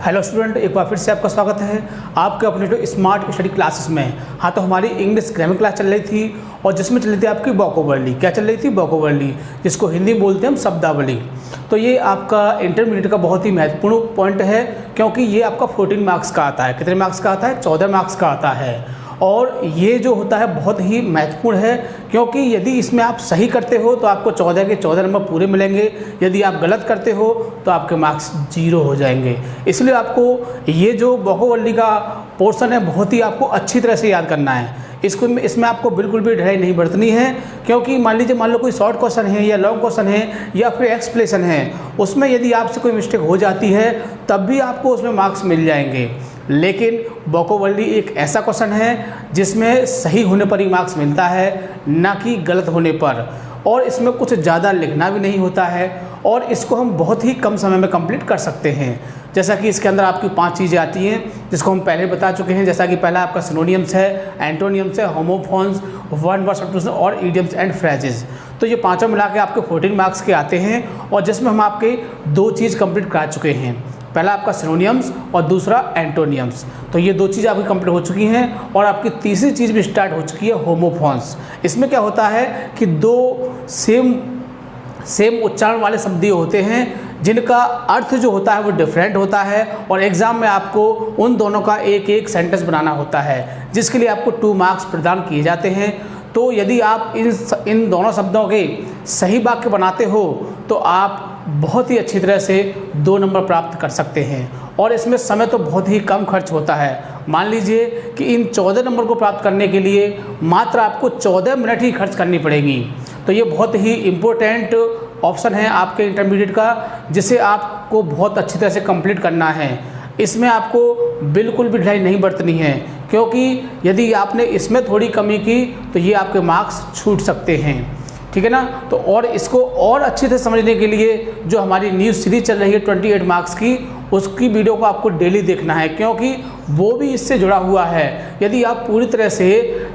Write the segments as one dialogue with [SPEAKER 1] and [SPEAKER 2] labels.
[SPEAKER 1] Hello student, एक बार फिर से आपका स्वागत है आपके अपने जो स्मार्ट स्टडी क्लासेस में। हाँ, तो हमारी इंग्लिश ग्रामर क्लास चल रही थी और जिसमें चल रही थी आपकी वोकैबुलरी। क्या चल रही थी? वोकैबुलरी, जिसको हिंदी में बोलते हैं हम शब्दावली। तो ये आपका इंटरमीडिएट का बहुत ही महत्वपूर्ण पॉइंट है, क्योंकि ये आपका 14 मार्क्स का आता है। कितने मार्क्स का आता है? 14 मार्क्स का आता है। और ये जो होता है बहुत ही महत्वपूर्ण है, क्योंकि यदि इसमें आप सही करते हो तो आपको 14 के 14 नंबर पूरे मिलेंगे। यदि आप गलत करते हो तो आपके मार्क्स 0 हो जाएंगे। इसलिए आपको ये जो वोकैबुलरी का पोर्शन है बहुत ही आपको अच्छी तरह से याद करना है। इसमें आपको बिल्कुल भी ढिलाई नहीं बरतनी है, क्योंकि मान लो कोई शॉर्ट क्वेश्चन है या लॉन्ग क्वेश्चन है या फिर एक्सप्लेनेशन है, उसमें यदि आपसे कोई मिस्टेक हो जाती है तब भी आपको उसमें मार्क्स मिल जाएंगे। लेकिन वोकैबुलरी एक ऐसा क्वेश्चन है जिसमें सही होने पर ही मार्क्स मिलता है, ना कि गलत होने पर। और इसमें कुछ ज़्यादा लिखना भी नहीं होता है और इसको हम बहुत ही कम समय में कंप्लीट कर सकते हैं। जैसा कि इसके अंदर आपकी 5 चीज़ें आती हैं जिसको हम पहले बता चुके हैं। जैसा कि पहला आपका सिनोनियम्स है, एंटोनियम्स है, होमोफोन्स, वन वर्ड सब्स्टिट्यूशन और इडियम्स एंड फ्रेजेस। तो ये पाँचों मिला के आपके 14 मार्क्स के आते हैं और जिसमें हम आपके 2 चीज़ कंप्लीट करा चुके हैं। पहला आपका सिनोनियम्स और दूसरा एंटोनियम्स। तो ये 2 चीज़ आपकी कंप्लीट हो चुकी हैं और आपकी तीसरी चीज़ भी स्टार्ट हो चुकी है, होमोफोन्स। इसमें क्या होता है कि 2 सेम उच्चारण वाले शब्द होते हैं जिनका अर्थ जो होता है वो डिफरेंट होता है और एग्ज़ाम में आपको उन दोनों का एक सेंटेंस बनाना होता है, जिसके लिए आपको 2 मार्क्स प्रदान किए जाते हैं। तो यदि आप इन दोनों शब्दों के सही वाक्य बनाते हो तो आप बहुत ही अच्छी तरह से 2 नंबर प्राप्त कर सकते हैं और इसमें समय तो बहुत ही कम खर्च होता है। मान लीजिए कि इन 14 नंबर को प्राप्त करने के लिए मात्र आपको 14 मिनट ही खर्च करनी पड़ेगी। तो ये बहुत ही इम्पोर्टेंट ऑप्शन है आपके इंटरमीडिएट का, जिसे आपको बहुत अच्छी तरह से कंप्लीट करना है। इसमें आपको बिल्कुल भी ढिलाई नहीं बरतनी है, क्योंकि यदि आपने इसमें थोड़ी कमी की तो ये आपके मार्क्स छूट सकते हैं। ठीक है ना? तो और इसको और अच्छे से समझने के लिए जो हमारी न्यूज़ सीरीज चल रही है 28 मार्क्स की, उसकी वीडियो को आपको डेली देखना है, क्योंकि वो भी इससे जुड़ा हुआ है। यदि आप पूरी तरह से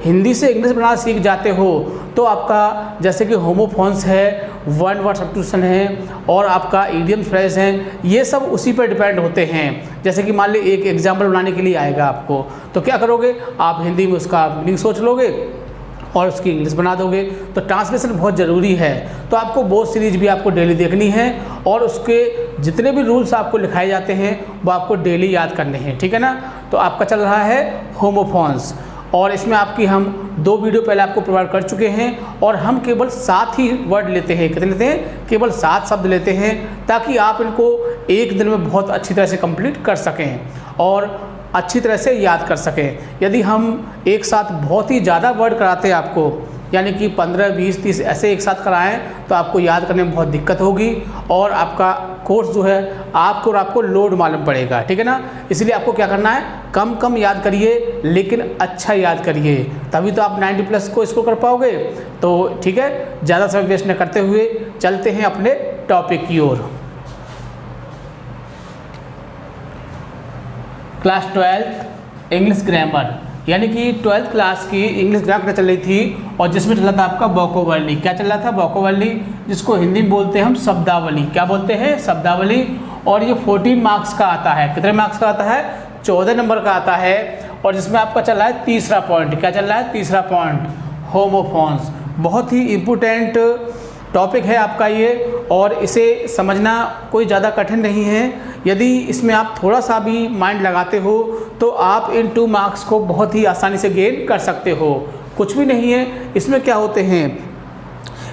[SPEAKER 1] हिंदी से इंग्लिश बनाना सीख जाते हो तो आपका जैसे कि होमोफोन्स है, वन वर्ड सब्स्टिट्यूशन है और आपका इडियम फ्रेज हैं, ये सब उसी पर डिपेंड होते हैं। जैसे कि मान ली एक एग्जाम्पल बनाने के लिए आएगा आपको, तो क्या करोगे आप? हिंदी में उसका मीनिंग सोच लोगे और उसकी इंग्लिश बना दोगे। तो ट्रांसलेशन बहुत ज़रूरी है। तो आपको वो सीरीज भी आपको डेली देखनी है और उसके जितने भी रूल्स आपको लिखाए जाते हैं वो आपको डेली याद करने हैं। ठीक है ना? तो आपका चल रहा है होमोफोन्स और इसमें आपकी हम 2 वीडियो पहले आपको प्रोवाइड कर चुके हैं और हम केवल 7 ही वर्ड लेते हैं। कितने लेते हैं? केवल 7 शब्द लेते हैं, ताकि आप इनको एक दिन में बहुत अच्छी तरह से कंप्लीट कर सकें और अच्छी तरह से याद कर सकें। यदि हम एक साथ बहुत ही ज़्यादा वर्ड कराते हैं आपको, यानी कि 15, 20, 30 ऐसे एक साथ कराएं, तो आपको याद करने में बहुत दिक्कत होगी और आपका कोर्स जो है आपको लोड मालूम पड़ेगा। ठीक है ना? इसलिए आपको क्या करना है, कम कम याद करिए लेकिन अच्छा याद करिए, तभी तो आप 90+ को स्कोर कर पाओगे। तो ठीक है, ज़्यादा समय वेस्ट न करते हुए चलते हैं अपने टॉपिक की ओर। क्लास 12 इंग्लिश ग्रामर, यानी कि 12th क्लास की इंग्लिश ग्रामर चल रही थी और जिसमें चल रहा था आपका वोकैबुलरी। क्या चल रहा था? वोकैबुलरी, जिसको हिंदी में बोलते हैं हम शब्दावली। क्या बोलते हैं? शब्दावली। और ये 14 मार्क्स का आता है। कितने मार्क्स का आता है? 14 नंबर का आता है और जिसमें आपका चल रहा है तीसरा पॉइंट। क्या चल रहा है? तीसरा पॉइंट, होमोफोन्स। बहुत ही इम्पोर्टेंट टॉपिक है आपका ये और इसे समझना कोई ज़्यादा कठिन नहीं है। यदि इसमें आप थोड़ा सा भी माइंड लगाते हो तो आप इन 2 मार्क्स को बहुत ही आसानी से गेन कर सकते हो। कुछ भी नहीं है इसमें। क्या होते हैं,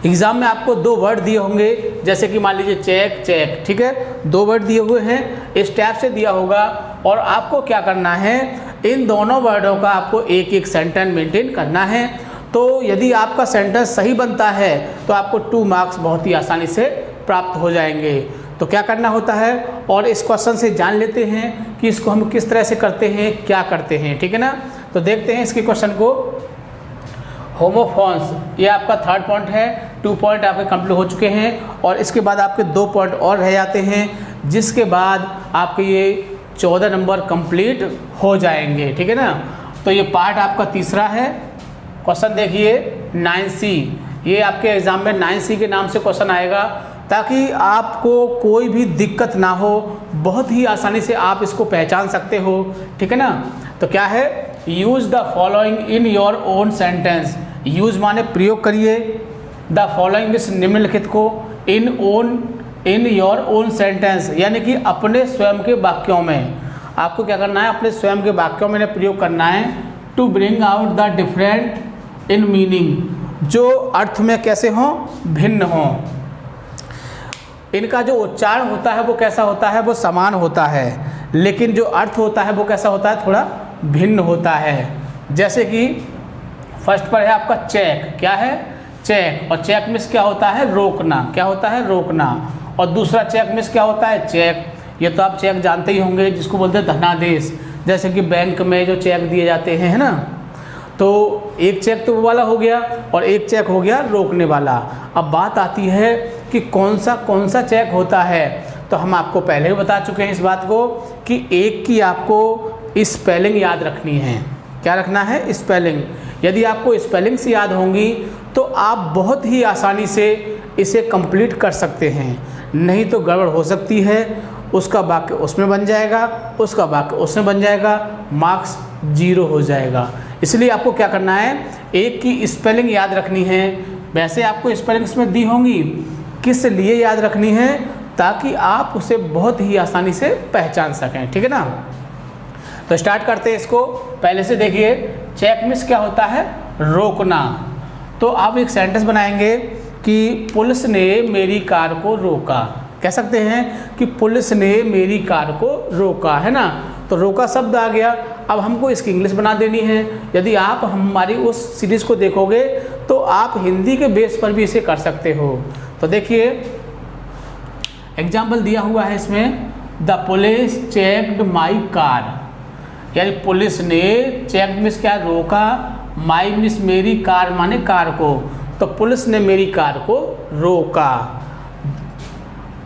[SPEAKER 1] एग्ज़ाम में आपको 2 वर्ड दिए होंगे, जैसे कि मान लीजिए चेक। ठीक है, 2 वर्ड दिए हुए हैं, इस टाइप से दिया होगा और आपको क्या करना है, इन दोनों वर्डों का आपको एक सेंटेंस मेंटेन करना है। तो यदि आपका सेंटेंस सही बनता है तो आपको 2 मार्क्स बहुत ही आसानी से प्राप्त हो जाएंगे। तो क्या करना होता है, और इस क्वेश्चन से जान लेते हैं कि इसको हम किस तरह से करते हैं, क्या करते हैं। ठीक है ना? तो देखते हैं इसके क्वेश्चन को। होमोफोन्स, ये आपका 3rd पॉइंट है। 2 पॉइंट आपके कंप्लीट हो चुके हैं और इसके बाद आपके 2 पॉइंट और रह जाते हैं, जिसके बाद आपके ये 14 नंबर कंप्लीट हो जाएंगे। ठीक है ना? तो ये पार्ट आपका तीसरा है। क्वेश्चन देखिए 9C, ये आपके एग्जाम में 9C के नाम से क्वेश्चन आएगा। ताकि आपको कोई भी दिक्कत ना हो, बहुत ही आसानी से आप इसको पहचान सकते हो, ठीक है ना। तो क्या है, use the following in your own sentence. Use माने प्रयोग करिए, द फॉलोइंग मीन्स निम्नलिखित को, इन योर ओन सेंटेंस यानी कि अपने स्वयं के वाक्यों में। आपको क्या करना है, अपने स्वयं के वाक्यों में प्रयोग करना है। To bring out the different in meaning, जो अर्थ में कैसे हों, भिन्न हों। इनका जो उच्चारण होता है वो कैसा होता है, वो समान होता है, लेकिन जो अर्थ होता है वो कैसा होता है, थोड़ा भिन्न होता है। जैसे कि फर्स्ट पर है आपका चेक, क्या है, चेक, और चेक मीन्स क्या होता है, रोकना, क्या होता है, रोकना। और दूसरा चेक मीन्स क्या होता है, चेक। ये तो आप चेक जानते ही होंगे, जिसको बोलते हैं धनादेश, जैसे कि बैंक में जो चेक दिए जाते हैं, है ना। तो एक चेक तो वो वाला हो गया और एक चेक हो गया रोकने वाला। अब बात आती है कि कौन सा चेक होता है। तो हम आपको पहले ही बता चुके हैं इस बात को कि एक की आपको स्पेलिंग याद रखनी है। क्या रखना है, स्पेलिंग। यदि आपको स्पेलिंग से याद होंगी तो आप बहुत ही आसानी से इसे कंप्लीट कर सकते हैं, नहीं तो गड़बड़ हो सकती है। उसका वाक्य उसमें बन जाएगा, उसका वाक्य उसमें बन जाएगा, मार्क्स 0 हो जाएगा। इसलिए आपको क्या करना है, एक की स्पेलिंग याद रखनी है। वैसे आपको स्पेलिंग्स में दी होंगी, किस लिए याद रखनी है, ताकि आप उसे बहुत ही आसानी से पहचान सकें, ठीक है ना। तो स्टार्ट करते हैं इसको। पहले से देखिए, चेक मीन्स क्या होता है, रोकना। तो आप एक सेंटेंस बनाएंगे कि पुलिस ने मेरी कार को रोका। कह सकते हैं कि पुलिस ने मेरी कार को रोका, है ना। तो रोका शब्द आ गया। अब हमको इसकी इंग्लिश बना देनी है। यदि आप हमारी उस सीरीज़ को देखोगे तो आप हिंदी के बेस पर भी इसे कर सकते हो। तो देखिए एग्जाम्पल दिया हुआ है इसमें, the police checked my car, यानी पुलिस ने, चेक मीन्स क्या, रोका, माई मीन्स मेरी, कार माने कार को। तो पुलिस ने मेरी कार को रोका।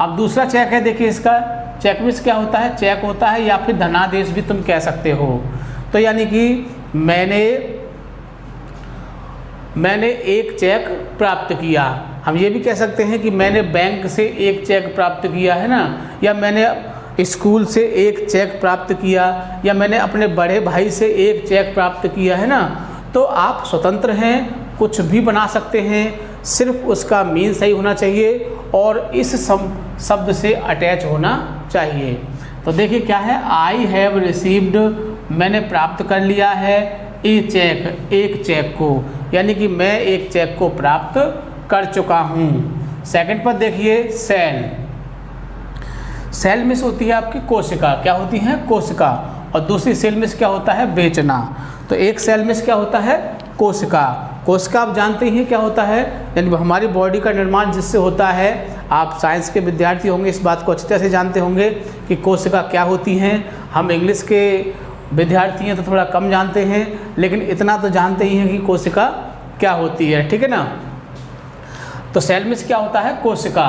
[SPEAKER 1] अब दूसरा चेक है, देखिए इसका चेक मीन्स क्या होता है, चेक होता है या फिर धनादेश भी तुम कह सकते हो। तो यानी कि मैंने एक चेक प्राप्त किया। हम ये भी कह सकते हैं कि मैंने बैंक से एक चेक प्राप्त किया, है ना, या मैंने स्कूल से एक चेक प्राप्त किया, या मैंने अपने बड़े भाई से एक चेक प्राप्त किया, है ना। तो आप स्वतंत्र हैं, कुछ भी बना सकते हैं, सिर्फ उसका मीन सही होना चाहिए और इस शब्द से अटैच होना चाहिए। तो देखिए क्या है, आई हैव रिसीव्ड, मैंने प्राप्त कर लिया है, ए चेक, एक चेक को, यानी कि मैं एक चेक को प्राप्त कर चुका हूँ। सेकंड पर देखिए, सेल। सेल मिस होती है आपकी कोशिका, क्या होती है, कोशिका। और दूसरी सेल मिस क्या होता है, बेचना। तो एक सेल मिस क्या होता है, कोशिका। कोशिका आप जानते ही क्या होता है, यानी हमारी बॉडी का निर्माण जिससे होता है। आप साइंस के विद्यार्थी होंगे, इस बात को अच्छी तरह से जानते होंगे कि कोशिका क्या होती हैं। हम इंग्लिश के विद्यार्थी हैं तो थोड़ा कम जानते हैं, लेकिन इतना तो जानते ही हैं कि कोशिका क्या होती है, ठीक है ना। तो सेल मिस क्या होता है, कोशिका।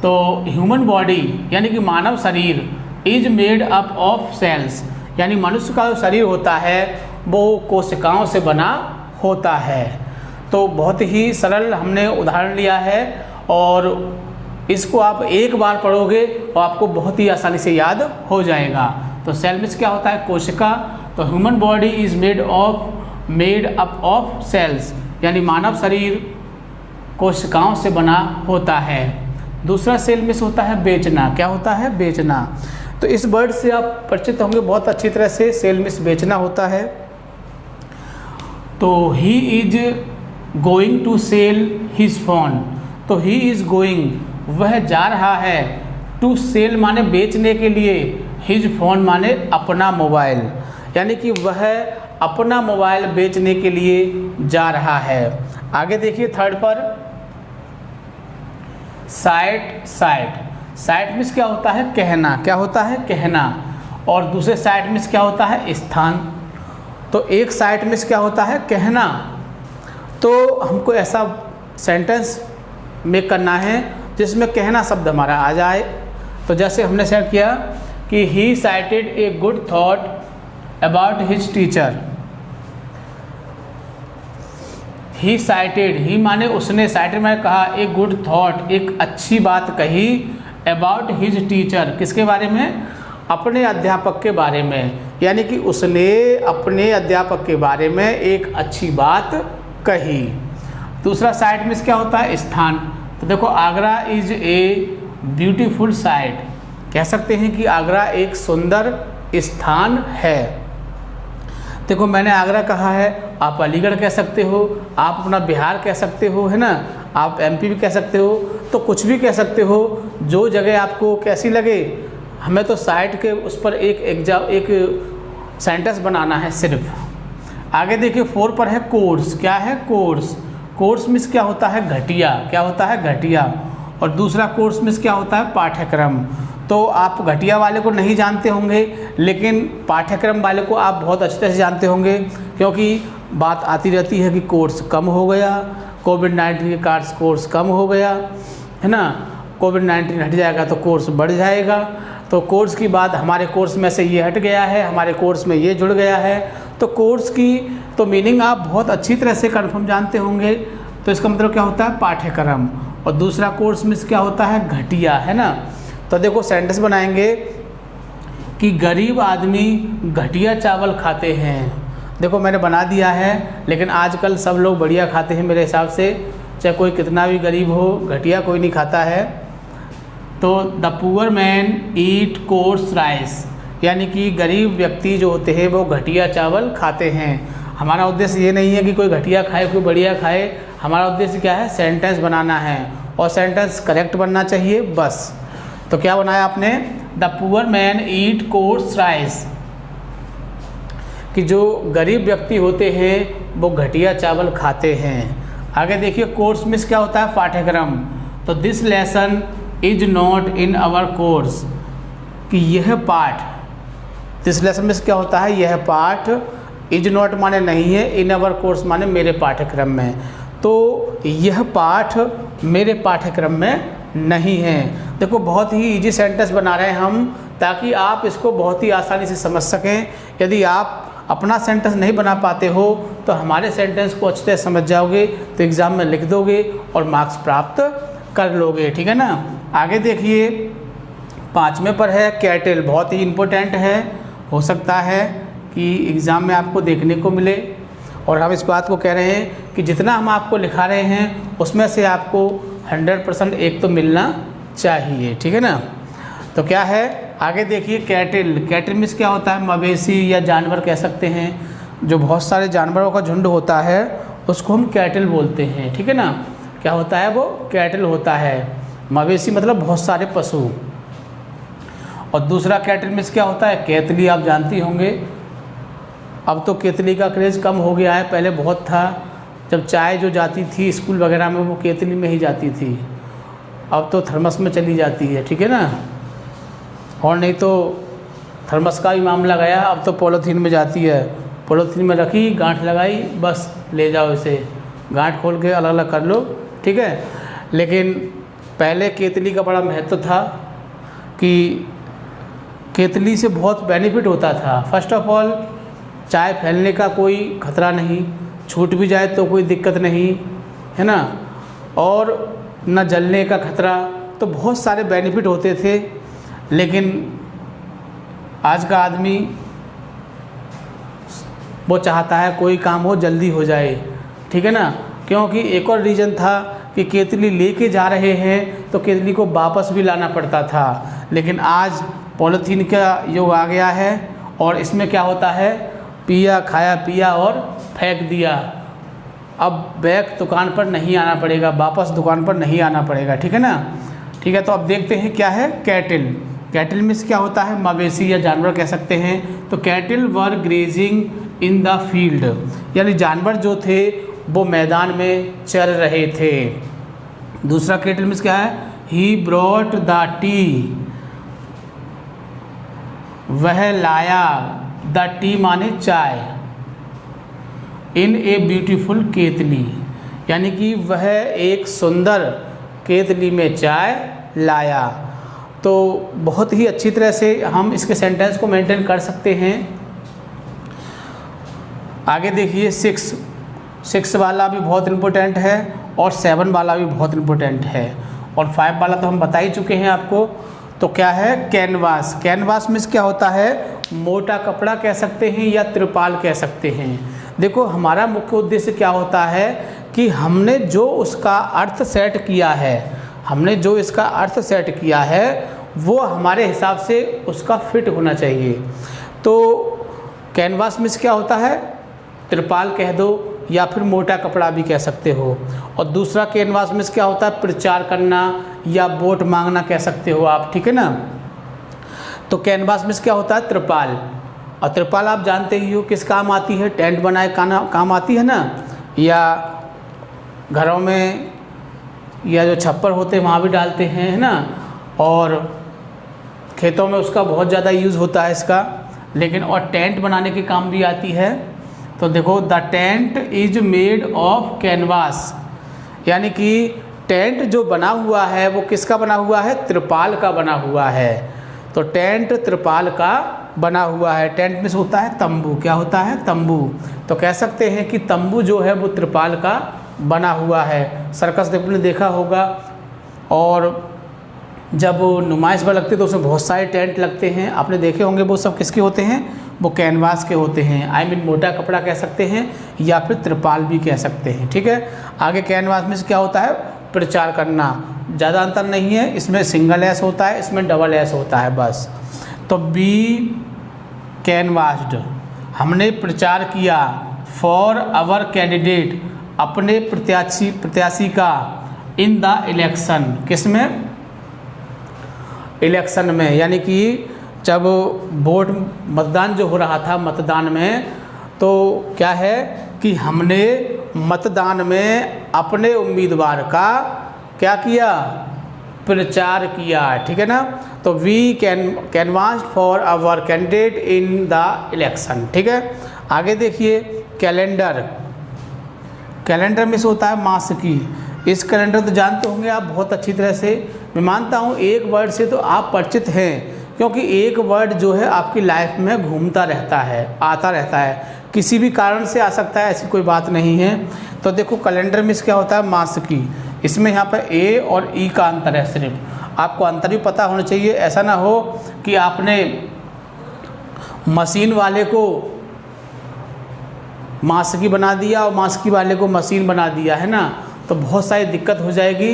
[SPEAKER 1] तो ह्यूमन बॉडी यानी कि मानव शरीर is made up of cells, यानी मनुष्य का जो शरीर होता है वो कोशिकाओं से बना होता है। तो बहुत ही सरल हमने उदाहरण लिया है और इसको आप एक बार पढ़ोगे और आपको बहुत ही आसानी से याद हो जाएगा। तो सेल मिस क्या होता है, कोशिका। तो human body is made up of cells, यानी मानव शरीर कोशिकाओं से बना होता है। दूसरा सेल मिस होता है बेचना, क्या होता है, बेचना। तो इस वर्ड से आप परिचित होंगे बहुत अच्छी तरह से, सेल मिस बेचना होता है। तो he is going to sell his phone, तो ही इज गोइंग, वह जा रहा है, टू सेल माने बेचने के लिए, हिज फोन माने अपना मोबाइल, यानी कि वह अपना मोबाइल बेचने के लिए जा रहा है। आगे देखिए थर्ड पर, साइट। साइट मीन्स क्या होता है, कहना, क्या होता है, कहना। और दूसरे साइट मीन्स क्या होता है, स्थान। तो एक साइट मीन्स क्या होता है, कहना। तो हमको ऐसा सेंटेंस मेक करना है जिसमें कहना शब्द हमारा आ जाए। तो जैसे हमने सेट किया कि he cited a good thought about his teacher, he cited, he माने उसने, साइटेड मैंने कहा, एक गुड थॉट, एक अच्छी बात कही अबाउट हिज टीचर, किसके बारे में, अपने अध्यापक के बारे में, यानी कि उसने अपने अध्यापक के बारे में एक अच्छी बात कही। दूसरा साइट में क्या होता है, स्थान। तो देखो Agra is a beautiful sight, कह सकते हैं कि आगरा एक सुंदर स्थान है। देखो मैंने आगरा कहा है, आप अलीगढ़ कह सकते हो, आप अपना बिहार कह सकते हो, है ना, आप एमपी भी कह सकते हो, तो कुछ भी कह सकते हो, जो जगह आपको कैसी लगे। हमें तो साइट के उस पर एक सेंटेंस बनाना है सिर्फ। आगे देखिए 4 पर है कोर्स, क्या है कोर्स, कोर्स मीन्स क्या होता है, घटिया, क्या होता है घटिया। और दूसरा कोर्स मीन्स क्या होता है, पाठ्यक्रम। तो आप घटिया वाले को नहीं जानते होंगे, लेकिन पाठ्यक्रम वाले को आप बहुत अच्छे तरह से जानते होंगे, क्योंकि बात आती रहती है कि कोर्स कम हो गया, कोविड-19 के कारण कोर्स कम हो गया, है ना, कोविड-19 हट जाएगा तो कोर्स बढ़ जाएगा। तो कोर्स की बात, हमारे कोर्स में से ये हट गया है, हमारे कोर्स में ये जुड़ गया है, तो कोर्स की तो मीनिंग आप बहुत अच्छी तरह से कन्फर्म जानते होंगे। तो इसका मतलब क्या होता है, पाठ्यक्रम। और दूसरा कोर्स में क्या होता है, घटिया, है ना। तो देखो सेंटेंस बनाएंगे कि गरीब आदमी घटिया चावल खाते हैं। देखो मैंने बना दिया है, लेकिन आजकल सब लोग बढ़िया खाते हैं मेरे हिसाब से, चाहे कोई कितना भी गरीब हो, घटिया कोई नहीं खाता है। तो the poor man eat course rice, यानी कि गरीब व्यक्ति जो होते हैं वो घटिया चावल खाते हैं। हमारा उद्देश्य ये नहीं है कि कोई घटिया खाए कोई बढ़िया खाए, हमारा उद्देश्य क्या है, सेंटेंस बनाना है, और सेंटेंस करेक्ट बनना चाहिए बस। तो क्या बनाया आपने, the poor man eat course rice, कि जो गरीब व्यक्ति होते हैं वो घटिया चावल खाते हैं। आगे देखिए कोर्स मीन्स क्या होता है, पाठ्यक्रम। तो this lesson is not in our course, कि यह पाठ, दिस लेसन मीन्स क्या होता है, यह पाठ, इज नॉट माने नहीं है, इन आवर कोर्स माने मेरे पाठ्यक्रम में। तो यह पाठ मेरे पाठ्यक्रम में नहीं है। देखो बहुत ही इजी सेंटेंस बना रहे हैं हम, ताकि आप इसको बहुत ही आसानी से समझ सकें। यदि आप अपना सेंटेंस नहीं बना पाते हो तो हमारे सेंटेंस को अच्छे से समझ जाओगे, तो एग्ज़ाम में लिख दोगे और मार्क्स प्राप्त कर लोगे, ठीक है ना। आगे देखिए 5वें पर है कैटल, बहुत ही इम्पोर्टेंट है, हो सकता है कि एग्ज़ाम में आपको देखने को मिले। और हम इस बात को कह रहे हैं कि जितना हम आपको लिखा रहे हैं उसमें से आपको 100% एक तो मिलना चाहिए, ठीक है ना। तो क्या है, आगे देखिए कैटल, कैटल मीन्स क्या होता है, मवेशी या जानवर कह सकते हैं। जो बहुत सारे जानवरों का झुंड होता है उसको हम कैटल बोलते हैं, ठीक है ना। क्या होता है, वो कैटल होता है। मवेशी मतलब बहुत सारे पशु। और दूसरा कैटल मीन्स क्या होता है, केतली, आप जानती होंगे। अब तो केतली का क्रेज़ कम हो गया है, पहले बहुत था। जब चाय जो जाती थी स्कूल वगैरह में वो केतली में ही जाती थी, अब तो थर्मस में चली जाती है, ठीक है ना। और नहीं तो थर्मस का भी मामला गया, अब तो पॉलीथीन में जाती है, पॉलीथीन में रखी, गांठ लगाई, बस ले जाओ इसे, गांठ खोल के अलग अलग कर लो, ठीक है। लेकिन पहले केतली का बड़ा महत्व था कि केतली से बहुत बेनिफिट होता था। फर्स्ट ऑफ ऑल चाय फैलने का कोई खतरा नहीं, छूट भी जाए तो कोई दिक्कत नहीं, है ना, और न जलने का खतरा, तो बहुत सारे बेनिफिट होते थे। लेकिन आज का आदमी वो चाहता है कोई काम हो जल्दी हो जाए, ठीक है ना। क्योंकि एक और रीज़न था कि केतली लेके जा रहे हैं तो केतली को वापस भी लाना पड़ता था। लेकिन आज पॉलीथीन का युग आ गया है और इसमें क्या होता है, पिया खाया पिया और फेंक दिया। अब बैग दुकान पर नहीं आना पड़ेगा, वापस दुकान पर नहीं आना पड़ेगा, ठीक है ना। ठीक है, तो अब देखते हैं क्या है कैटल। कैटल मीन्स क्या होता है, मवेशी या जानवर कह सकते हैं। तो cattle were grazing in the field, यानी जानवर जो थे वो मैदान में चल रहे थे। दूसरा कैटल मीन्स क्या है, ही ब्रॉट द टी, वह लाया, द टी माने चाय, इन ए ब्यूटीफुल केतली, यानी कि वह एक सुंदर केतली में चाय लाया। तो बहुत ही अच्छी तरह से हम इसके सेंटेंस को मेंटेन कर सकते हैं। आगे देखिए 6, 6 वाला भी बहुत इम्पोर्टेंट है और 7 वाला भी बहुत इम्पोर्टेंट है, और 5 वाला तो हम बता ही चुके हैं आपको। तो क्या है, कैनवास। कैनवास मीन्स क्या होता है, मोटा कपड़ा कह सकते हैं या त्रिपाल कह सकते हैं। देखो हमारा मुख्य उद्देश्य क्या होता है कि हमने जो उसका अर्थ सेट किया है, हमने जो इसका अर्थ सेट किया है वो हमारे हिसाब से उसका फिट होना चाहिए। तो कैनवास मीन्स क्या होता है, त्रिपाल कह दो या फिर मोटा कपड़ा भी कह सकते हो। और दूसरा कैनवास मीन्स क्या होता है, प्रचार करना या वोट मांगना कह सकते हो आप, ठीक है ना। तो कैनवास मीन्स क्या होता है, त्रिपाल। और त्रिपाल आप जानते ही हो किस काम आती है, टेंट बनाए काम आती है ना, या घरों में या जो छप्पर होते हैं वहाँ भी डालते हैं, है ना। और खेतों में उसका बहुत ज़्यादा यूज़ होता है इसका, लेकिन और टेंट बनाने के काम भी आती है। तो देखो, the tent is made of canvas, यानी कि टेंट जो बना हुआ है वो किसका बना हुआ है, त्रिपाल का बना हुआ है। तो टेंट त्रिपाल का बना हुआ है। टेंट में होता है तंबू, क्या होता है, तंबू। तो कह सकते हैं कि तंबू जो है वो त्रिपाल का बना हुआ है। सर्कस आपने देखा होगा, और जब नुमाइश पर लगती है तो उसमें बहुत सारे टेंट लगते हैं, आपने देखे होंगे। वो सब किसके होते हैं, वो कैनवास के होते हैं। आई मीन मोटा कपड़ा कह सकते हैं या फिर त्रिपाल भी कह सकते हैं, ठीक है। आगे कैनवास में क्या होता है, प्रचार करना। ज़्यादा अंतर नहीं है, इसमें सिंगल एस होता है, इसमें डबल एस होता है बस। तो बी कैनवास्ड, हमने प्रचार किया। फॉर आवर कैंडिडेट, अपने प्रत्याशी का। इन द इलेक्शन, किसमें, इलेक्शन में, यानी कि जब वोट मतदान जो हो रहा था, मतदान में, तो क्या है कि हमने मतदान में अपने उम्मीदवार का क्या किया, प्रचार किया, ठीक है ना। तो we canvassed for our candidate in the election, ठीक है। आगे देखिए, कैलेंडर। कैलेंडर में से होता है मासिकी। इस कैलेंडर तो जानते होंगे आप बहुत अच्छी तरह से, मैं मानता हूँ एक वर्ड से तो आप परिचित हैं, क्योंकि एक वर्ड जो है आपकी लाइफ में घूमता रहता है, आता रहता है, किसी भी कारण से आ सकता है, ऐसी कोई बात नहीं है। तो देखो कैलेंडर में क्या होता है, मासिकी। इसमें यहाँ पर ए और ई का अंतर है, सिर्फ आपको अंतर भी पता होना चाहिए। ऐसा ना हो कि आपने मशीन वाले को मासिकी बना दिया और मासिकी वाले को मशीन बना दिया, है ना, तो बहुत सारी दिक्कत हो जाएगी,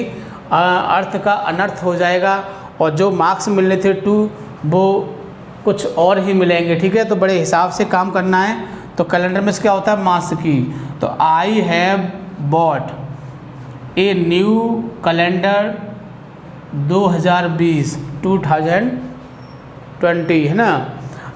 [SPEAKER 1] अर्थ का अनर्थ हो जाएगा, और जो मार्क्स मिलने थे 2 वो कुछ और ही मिलेंगे, ठीक है। तो बड़े हिसाब से काम करना है। तो कैलेंडर में क्या होता है, मासिकी। तो I have bought a new calendar 2020 है ना।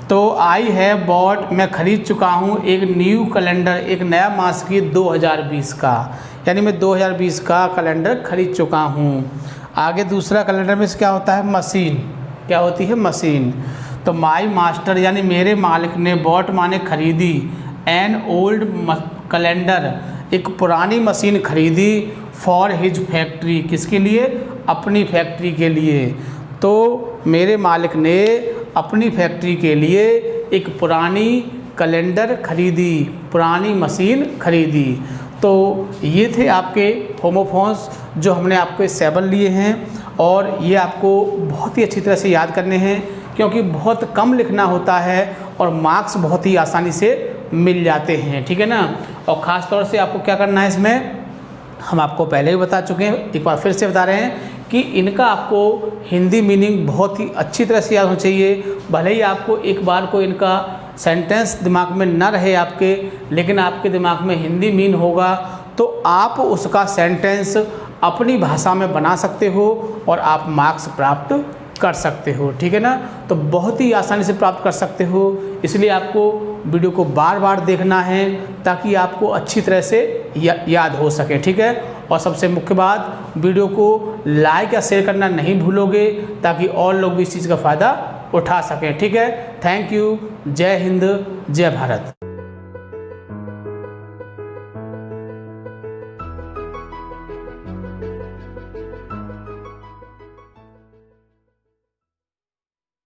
[SPEAKER 1] तो आई हैव बॉट, मैं ख़रीद चुका हूँ, एक न्यू कैलेंडर, एक नया मासिकी 2020 का, यानी मैं 2020 का कैलेंडर खरीद चुका हूँ। आगे दूसरा कैलेंडर में क्या होता है, मशीन। क्या होती है, मशीन। तो माई मास्टर, यानी मेरे मालिक ने, बॉट माने खरीदी, एन ओल्ड कैलेंडर, एक पुरानी मशीन खरीदी, फॉर हिज फैक्ट्री, किसके लिए, अपनी फैक्ट्री के लिए। तो मेरे मालिक ने अपनी फैक्ट्री के लिए एक पुरानी कैलेंडर खरीदी, पुरानी मशीन खरीदी। तो ये थे आपके होमोफोन्स जो हमने आपके 7 लिए हैं, और ये आपको बहुत ही अच्छी तरह से याद करने हैं, क्योंकि बहुत कम लिखना होता है और मार्क्स बहुत ही आसानी से मिल जाते हैं, ठीक है ना। और ख़ास तौर से आपको क्या करना है, इसमें हम आपको पहले ही बता चुके हैं, एक बार फिर से बता रहे हैं कि इनका आपको हिंदी मीनिंग बहुत ही अच्छी तरह से याद होना चाहिए। भले ही आपको एक बार को इनका सेंटेंस दिमाग में न रहे आपके, लेकिन आपके दिमाग में हिंदी मीन होगा, तो आप उसका सेंटेंस अपनी भाषा में बना सकते हो और आप मार्क्स प्राप्त कर सकते हो, ठीक है ना। तो बहुत ही आसानी से प्राप्त कर सकते हो, इसलिए आपको वीडियो को बार बार देखना है ताकि आपको अच्छी तरह से याद हो सके, ठीक है। और सबसे मुख्य बात, वीडियो को लाइक या शेयर करना नहीं भूलोगे, ताकि और लोग भी इस चीज़ का फ़ायदा उठा सकें, ठीक है। Thank you. जय हिंद, जय भारत।